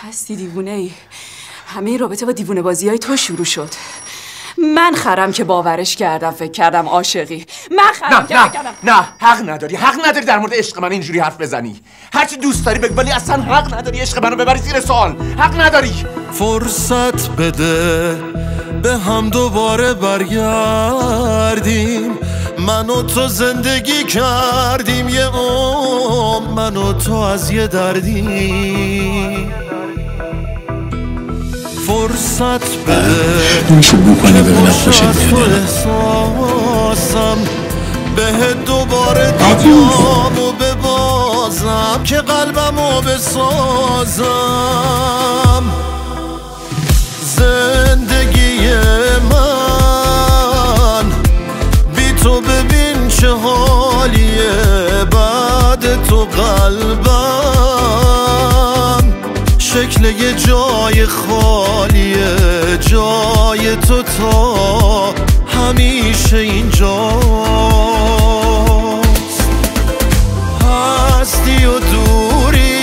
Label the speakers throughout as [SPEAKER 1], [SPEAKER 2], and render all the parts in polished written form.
[SPEAKER 1] هستی دیوونه ای. همه این رابطه با دیوونه بازی های تو شروع شد. من خرم که باورش کردم، فکر کردم عاشقی. من خرم که فکر کردم.
[SPEAKER 2] نه حق نداری در مورد عشق من اینجوری حرف بزنی. هرچی دوست داری بگو، ولی اصلا حق نداری عشق منو ببری زیر سوال. حق نداری.
[SPEAKER 3] فرصت بده به هم دوباره برگردیم. من و تو زندگی کردیم یه عمر، من و تو از یه دردیم. فرصت بده
[SPEAKER 4] نمیشه بو کنه ببینم خوشت میاد.
[SPEAKER 3] احساسم به دوباره دیدامو ببازم که قلبمو بسازم. زندگی من بی تو ببین چه حالیه. بعد تو قلبم شکل یه جای خالیه. جای تو تا همیشه اینجاست. هستی و دوری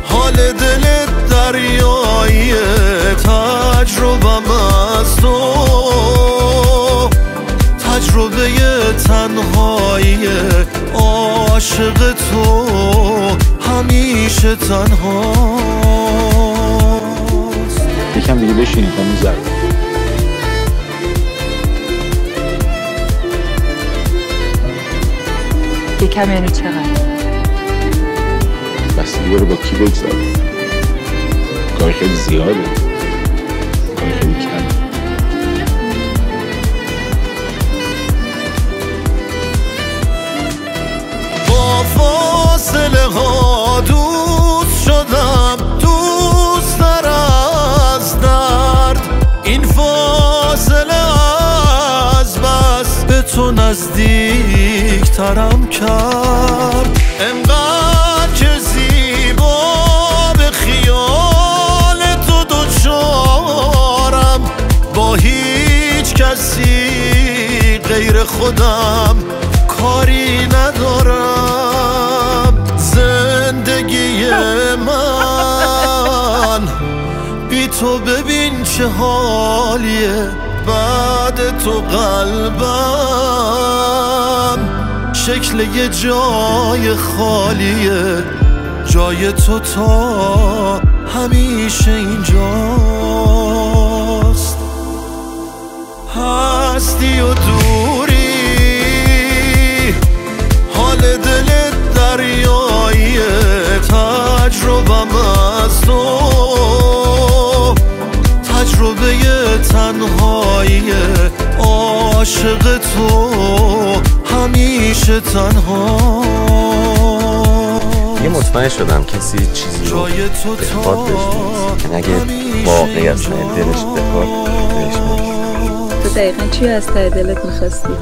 [SPEAKER 3] حال دلت دریاییه. تجربم از تو تجربه تنهاییه. عاشق تو همیشه تنهاست.
[SPEAKER 4] یکم دیگه بشینید تا میذارم.
[SPEAKER 1] یکم یعنی چقدر؟
[SPEAKER 4] بستگی رو با کی بگذارم. کاری خیلی زیاده، کاری خیلی کم.
[SPEAKER 3] با فاصله ها دوست شدم، دوست در از درد. این فاصله از بس به تو نزدیک ترم کرد. انقدر که زیبا به خیال تو دوچارم. با هیچ کسی غیر خودم کاری ندارم. زندگی من بی تو ببین چه حالیه. بعد تو قلبم شکل یه جای خالیه. جای تو تا همیشه اینجاست. هستی و دوری حال دلت دریاییه. تجربم از تو تجربه تنهاییه. عاشق تو همیشه تنها.
[SPEAKER 5] یه مطمئن شدم کسی چیزی رو به اخبار بهش میرسه که نگه واقعی از ته دلش به اخبار بهش میرسه.
[SPEAKER 6] تو دقیقا چی از ته دلت میخواستی؟